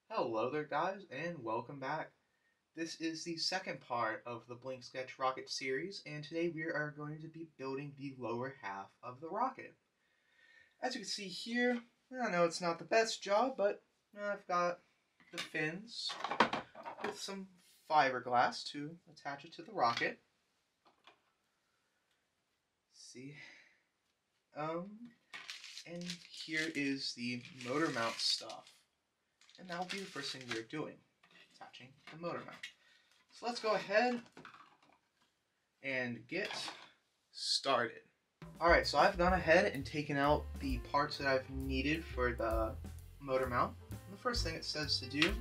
Hello there guys and welcome back. This is the second part of the Blink Sketch rocket series, and today we are going to be building the lower half of the rocket. As you can see here, I know it's not the best job, but I've got the fins with some fiberglass to attach it to the rocket. Let's see. And here is the motor mount stuff. And that will be the first thing we're doing, attaching the motor mount. So let's go ahead and get started. Alright, so I've gone ahead and taken out the parts that I've needed for the motor mount. And the first thing it says to do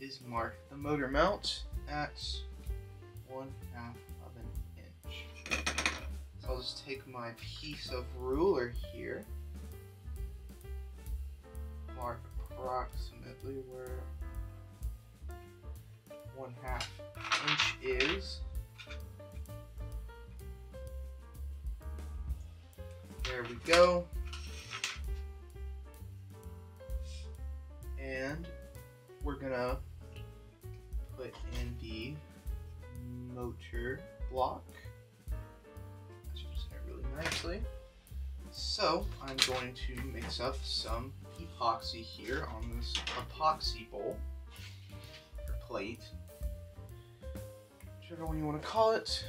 is mark the motor mount at 1/2 of an inch. So I'll just take my piece of ruler here, mark approximately where 1/2 inch is. There we go. And we're gonna put in the motor block. That should just fit really nicely. So I'm going to mix up some epoxy here on this epoxy bowl or plate, whichever one you want to call it.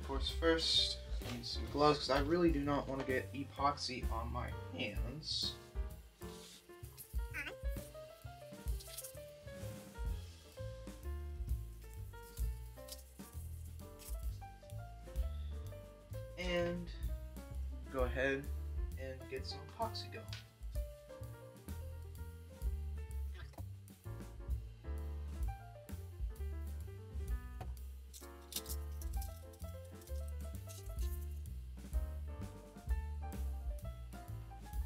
Of course, first I need some gloves because I really do not want to get epoxy on my hands. And go ahead and get some epoxy going.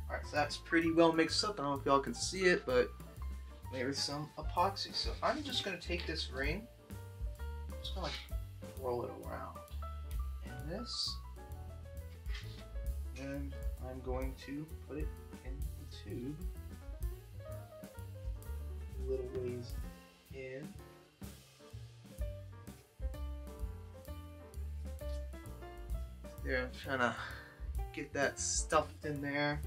Alright, so that's pretty well mixed up. I don't know if y'all can see it, but there's some epoxy. So I'm just going to take this ring, just going to like roll it around in this, and I'm going to put it in the tube a little ways in. There, I'm trying to get that stuffed in there.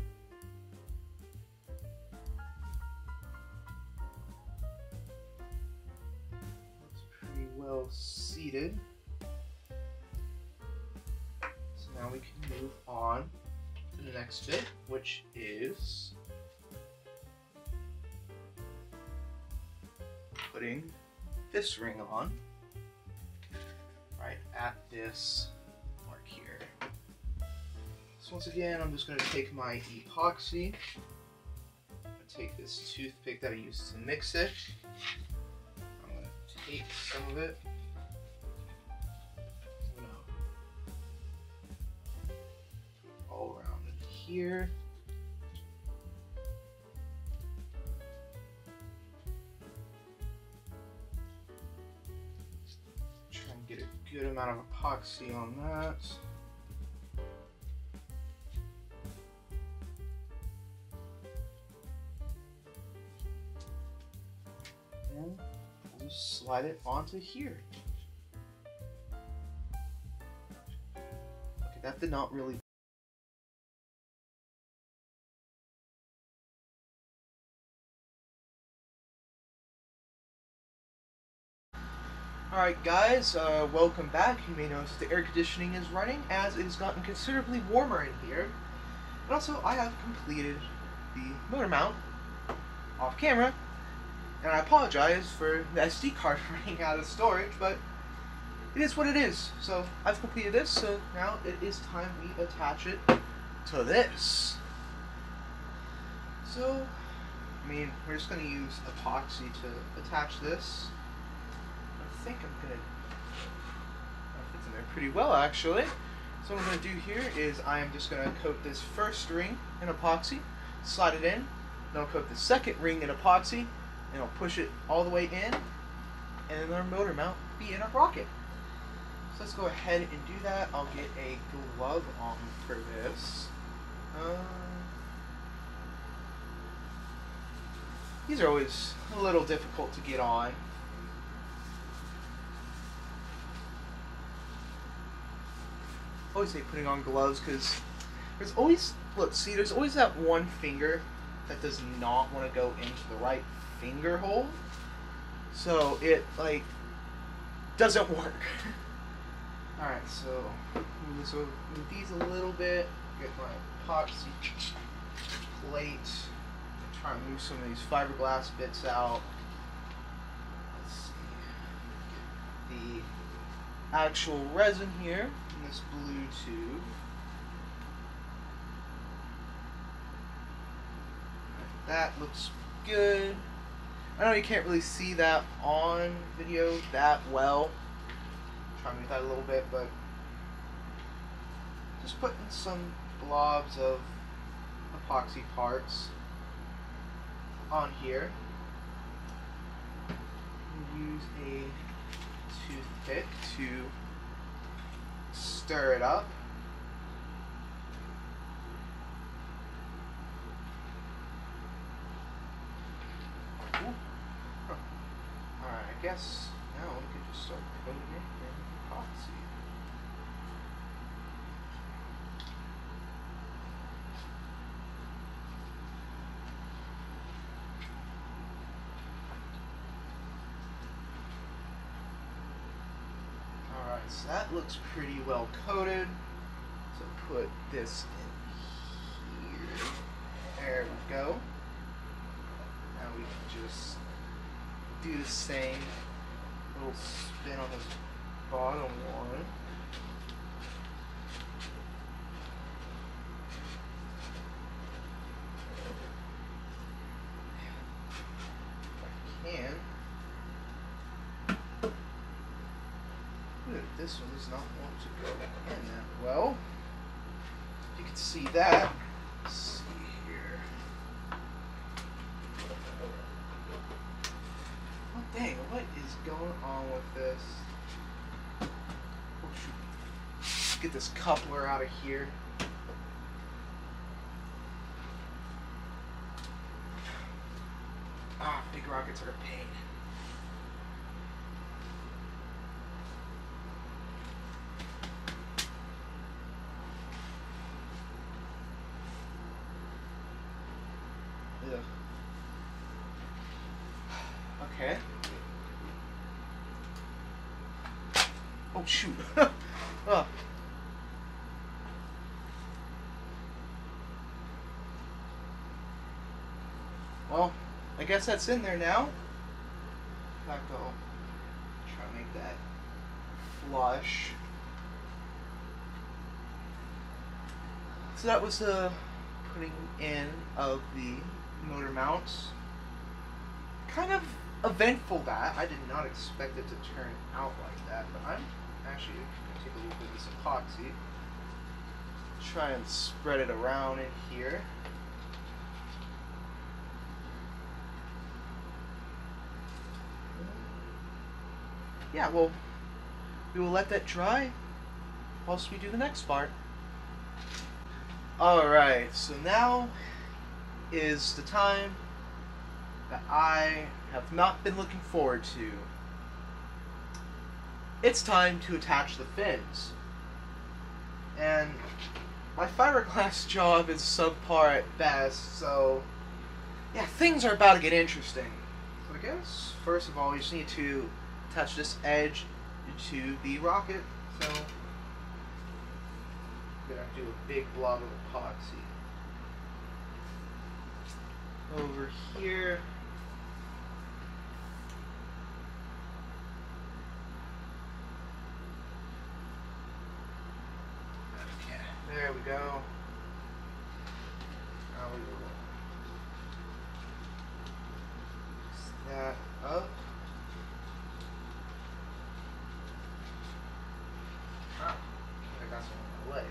It's pretty well seated. So now we can move on to the next bit, which is putting this ring on right at this mark here. So once again, I'm just going to take my epoxy, I'm going to take this toothpick that I used to mix it, I'm going to take some of it, all around in here. Try and get a good amount of epoxy on that. And we'll just slide it onto here. Okay, that did not really. Alright guys, welcome back. You may notice the air conditioning is running as it has gotten considerably warmer in here. But also, I have completed the motor mount off camera, and I apologize for the SD card running out of storage, but it is what it is. So I've completed this, so now it is time we attach it to this. So, I mean, we're just going to use epoxy to attach this. I think I'm gonna, that fits in there pretty well actually. So what I'm gonna do here is I am just gonna coat this first ring in epoxy, slide it in, then I'll coat the second ring in epoxy, and I'll push it all the way in, and then our motor mount will be in our rocket. So let's go ahead and do that. I'll get a glove on for this. These are always a little difficult to get on. I always hate putting on gloves because there's always, look, see, there's always that one finger that does not want to go into the right finger hole. So it, like, doesn't work. Alright, so move these a little bit, get my epoxy plate, and try and move some of these fiberglass bits out. Let's see. The actual resin here in this blue tube. That looks good. I know you can't really see that on video that well. Try to move that a little bit, but just putting some blobs of epoxy parts on here. Use a toothpick to stir it up. Alright, I guess now we can just start coating it in epoxy. Alright, so that looks pretty well coated. So put this in here. There we go. Now we can just do the same little spin on this bottom one. If I can. Ooh, this one does not want to go in that well. You can see that. Let's see here. Oh dang, what is going on with this? Oh shoot. Let's get this coupler out of here. Ah, big rockets are a pain. Ugh. Okay. Oh shoot. Oh. Well, I guess that's in there now. In fact, I'll try to make that flush. So that was the putting in of the motor mounts. Kind of eventful that. I did not expect it to turn out like that, but I'm actually going to take a little bit of this epoxy. Try and spread it around in here. Yeah, well, we will let that dry whilst we do the next part. Alright, so now is the time that I have not been looking forward to. It's time to attach the fins. And my fiberglass job is subpar at best, so yeah, things are about to get interesting. So I guess, first of all, we just need to attach this edge to the rocket. So I'm gonna do a big blob of epoxy over here. Okay, there we go. Now we will mix that up. Ah, I got some on my leg.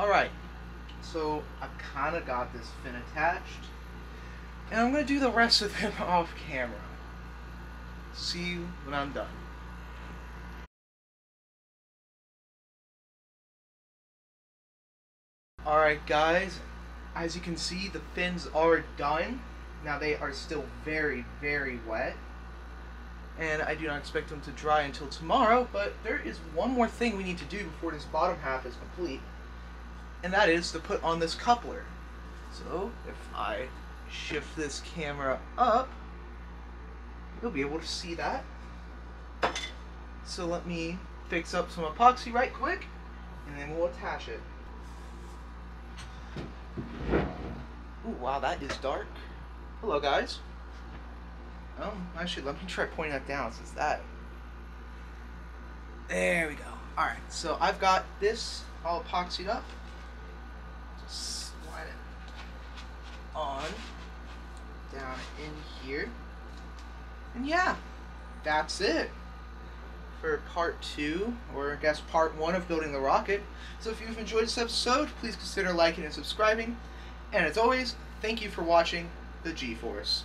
Alright, so I've kind of got this fin attached, and I'm going to do the rest of them off camera. See you when I'm done. Alright guys, as you can see, the fins are done. Now they are still very, very wet, and I do not expect them to dry until tomorrow, but there is one more thing we need to do before this bottom half is complete, and that is to put on this coupler. So if I shift this camera up, you'll be able to see that. So let me fix up some epoxy right quick, and then we'll attach it. Ooh, wow, that is dark. Hello, guys. Actually, let me try pointing that down. So it's that. There we go. Alright, so I've got this all epoxied up. Just slide it on down in here. And yeah, that's it for part 2, or I guess part 1 of building the rocket. So if you've enjoyed this episode, please consider liking and subscribing. And as always, thank you for watching the G-Force.